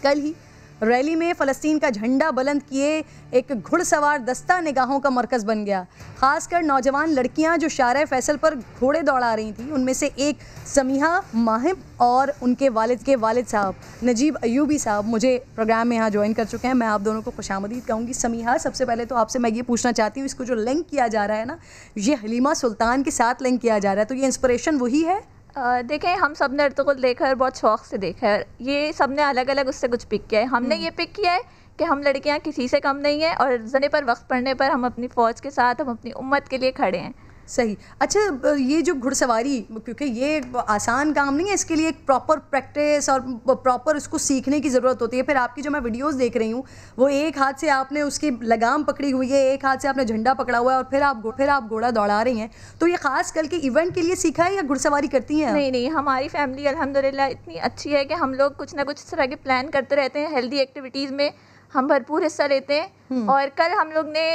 कल ही रैली में फ़लस्तीन का झंडा बुलंद किए एक घुड़सवार दस्ता निगाहों का मरकज़ बन गया। ख़ासकर नौजवान लड़कियां जो शारे फैसल पर घोड़े दौड़ा रही थीं, उनमें से एक समीहा माहिम और उनके वालिद साहब नजीब अयूबी साहब मुझे प्रोग्राम में यहाँ ज्वाइन कर चुके हैं। मैं आप दोनों को खुशामदीद कहूँगी। समीहा, सबसे पहले तो आपसे मैं ये पूछना चाहती हूँ, इसको जो लिंक किया जा रहा है ना, ये हलीमा सुल्तान के साथ लिंक किया जा रहा है, तो ये इंस्पिरेशन वही है? देखें, हम सब ने अर्तुगरुल देखा है, बहुत शौक़ से देखा है। ये सब ने अलग अलग उससे कुछ पिक किया है। हमने ये पिक किया है कि हम लड़कियां किसी से कम नहीं हैं और ज़ने पर वक्त पड़ने पर हम अपनी फ़ौज के साथ, हम अपनी उम्मत के लिए खड़े हैं। सही। अच्छा, ये जो घुड़सवारी, क्योंकि ये आसान काम नहीं है, इसके लिए एक प्रॉपर प्रैक्टिस और प्रॉपर उसको सीखने की ज़रूरत होती है। फिर आपकी जो मैं वीडियोस देख रही हूँ, वो एक हाथ से आपने उसकी लगाम पकड़ी हुई है, एक हाथ से आपने झंडा पकड़ा हुआ है और फिर आप घोड़ा दौड़ा रही हैं। तो ये ख़ास कल के इवेंट के लिए सीखा है या घुड़सवारी करती हैं? नहीं, हमारी फैमिली अल्हम्दुलिल्लाह इतनी अच्छी है कि हम लोग कुछ ना कुछ इस तरह के प्लान करते रहते हैं। हेल्दी एक्टिविटीज़ में हम भरपूर हिस्सा लेते हैं। और कल हम लोग ने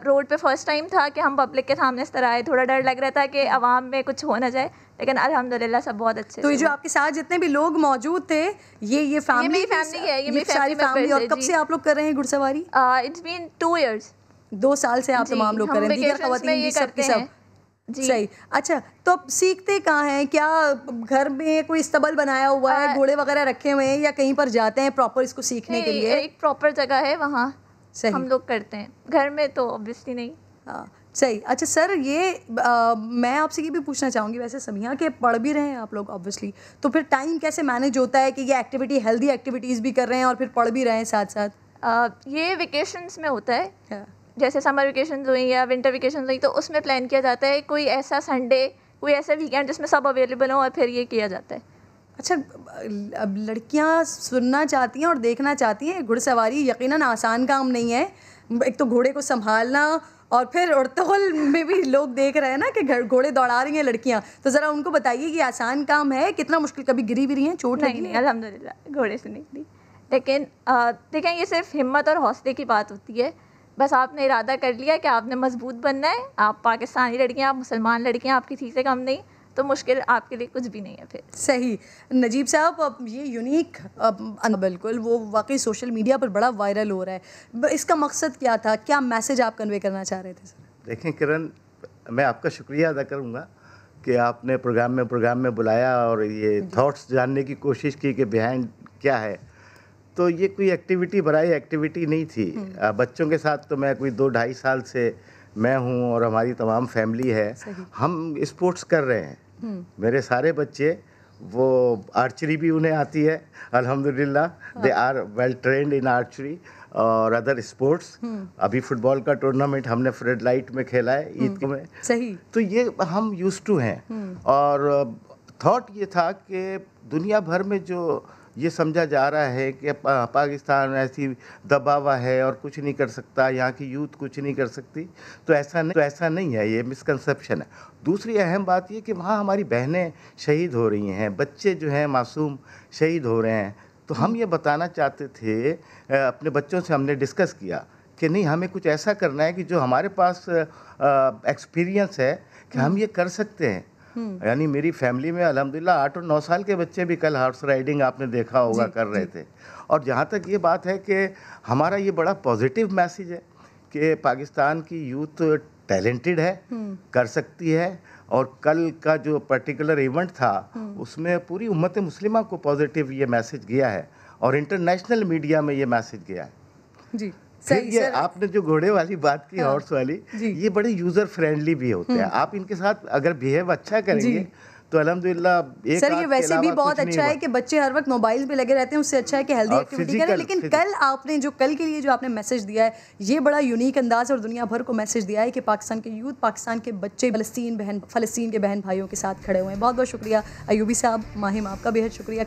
रोड पे फर्स्ट टाइम था कि हम पब्लिक के सामने इस तरह आए। थोड़ा डर लग रहा था कि आवाम में कुछ हो ना जाए, लेकिन अल्हम्दुलिल्लाह सब बहुत अच्छे। तो ये जो आपके साथ जितने भी लोग मौजूद थे, ये फैमिली है, ये मेरी फैमिली। और कब से आप लोग कर रहे हैं घुड़सवारी? It's been 2 years। 2 साल से आप तमाम लोग कर रहे हैं, दीगर ख़वातीन भी सब? सही। अच्छा, तो अब सीखते कहाँ हैं? क्या घर में कोई इस्तबल बनाया हुआ है, घोड़े वगैरह रखे हुए हैं, या कहीं पर जाते हैं प्रॉपर इसको सीखने के लिए? एक प्रॉपर जगह है, वहाँ हम लोग करते हैं। घर में तो ऑब्वियसली नहीं। हाँ, सही। अच्छा सर, ये मैं आपसे ये भी पूछना चाहूँगी, वैसे समीहा के पढ़ भी रहे हैं आप लोग ऑब्वियसली, तो फिर टाइम कैसे मैनेज होता है कि ये एक्टिविटी, हेल्दी एक्टिविटीज़ भी कर रहे हैं और फिर पढ़ भी रहे हैं साथ साथ? ये वेकेशंस में होता है, जैसे समर वेकेशंस हुई या विंटर वेकेशंस हुई, तो उसमें प्लान किया जाता है कोई ऐसा संडे, कोई ऐसा वीकेंड जिसमें सब अवेलेबल हो, और फिर ये किया जाता है। अच्छा, अब लड़कियां सुनना चाहती हैं और देखना चाहती हैं। घुड़सवारी यकीनन आसान काम नहीं है। एक तो घोड़े को संभालना, और फिर अर्तुगरुल में भी लोग देख रहे हैं ना कि घोड़े दौड़ा रही हैं लड़कियां, तो ज़रा उनको बताइए कि आसान काम है, कितना मुश्किल? कभी गिरी भी रही हैं, चोट लगी? नहीं, अल्हम्दुलिल्लाह घोड़े से नहीं गिरी। लेकिन देखें, ये सिर्फ हिम्मत और हौसले की बात होती है। बस आपने इरादा कर लिया कि आपने मजबूत बनना है, आप पाकिस्तानी लड़कियां, आप मुसलमान लड़कियां, आप किसी से कम नहीं, तो मुश्किल आपके लिए कुछ भी नहीं है फिर। सही। नजीब साहब, अब ये यूनिक, बिल्कुल वो वाकई सोशल मीडिया पर बड़ा वायरल हो रहा है, इसका मकसद क्या था? क्या मैसेज आप कन्वे करना चाह रहे थे सर? देखें किरण, मैं आपका शुक्रिया अदा करूँगा कि आपने प्रोग्राम में बुलाया और ये थॉट्स जानने की कोशिश की कि बिहाइंड क्या है। तो ये कोई एक्टिविटी बराई एक्टिविटी नहीं थी। बच्चों के साथ तो मैं कोई 2-2.5 साल से मैं हूँ और हमारी तमाम फैमिली है, हम स्पोर्ट्स कर रहे हैं। मेरे सारे बच्चे, वो आर्चरी भी उन्हें आती है अल्हम्दुलिल्लाह, they are well trained in archery और अदर स्पोर्ट्स। अभी फुटबॉल का टूर्नामेंट हमने फ्लड लाइट में खेला है ईद में। सही। तो ये हम यूज्ड टू हैं। और थॉट ये था कि दुनिया भर में जो ये समझा जा रहा है कि पाकिस्तान ऐसी दबावा है और कुछ नहीं कर सकता, यहाँ की यूथ कुछ नहीं कर सकती, तो ऐसा नहीं है, ये मिसकंसेप्शन है। दूसरी अहम बात ये कि वहाँ हमारी बहनें शहीद हो रही हैं, बच्चे जो हैं मासूम शहीद हो रहे हैं। तो हम ये बताना चाहते थे, अपने बच्चों से हमने डिस्कस किया कि नहीं, हमें कुछ ऐसा करना है कि जो हमारे पास एक्सपीरियंस है कि हम ये कर सकते हैं। यानी मेरी फैमिली में अल्हम्दुलिल्लाह 8 और 9 साल के बच्चे भी कल हॉर्स राइडिंग आपने देखा होगा कर रहे थे। और जहाँ तक ये बात है कि हमारा ये बड़ा पॉजिटिव मैसेज है कि पाकिस्तान की यूथ टैलेंटेड है, कर सकती है। और कल का जो पर्टिकुलर इवेंट था, उसमें पूरी उम्मत मुस्लिमा को पॉजिटिव ये मैसेज गया है और इंटरनेशनल मीडिया में ये मैसेज गया है जी। फिर ये आपने जो घोड़े वाली बात की, हॉर्स वाली, ये बड़े यूजर फ्रेंडली भी होते हैं। आप इनके साथ अगर बिहेव अच्छा करेंगे तो अल्हम्दुलिल्लाह। सर, ये वैसे भी बहुत अच्छा है कि बच्चे हर वक्त मोबाइल पे लगे रहते हैं, उससे अच्छा है कि हेल्दी एक्टिविटी करें। लेकिन कल आपने जो कल के लिए जो आपने मैसेज दिया है, ये बड़ा यूनिक अंदाज और दुनिया भर को मैसेज दिया है कि पाकिस्तान के यूथ, पाकिस्तान के बच्चे फ़लस्तीन के बहन भाइयों के साथ खड़े हुए हैं। बहुत बहुत शुक्रिया अयूबी साहब, माहिम आपका बेहद शुक्रिया।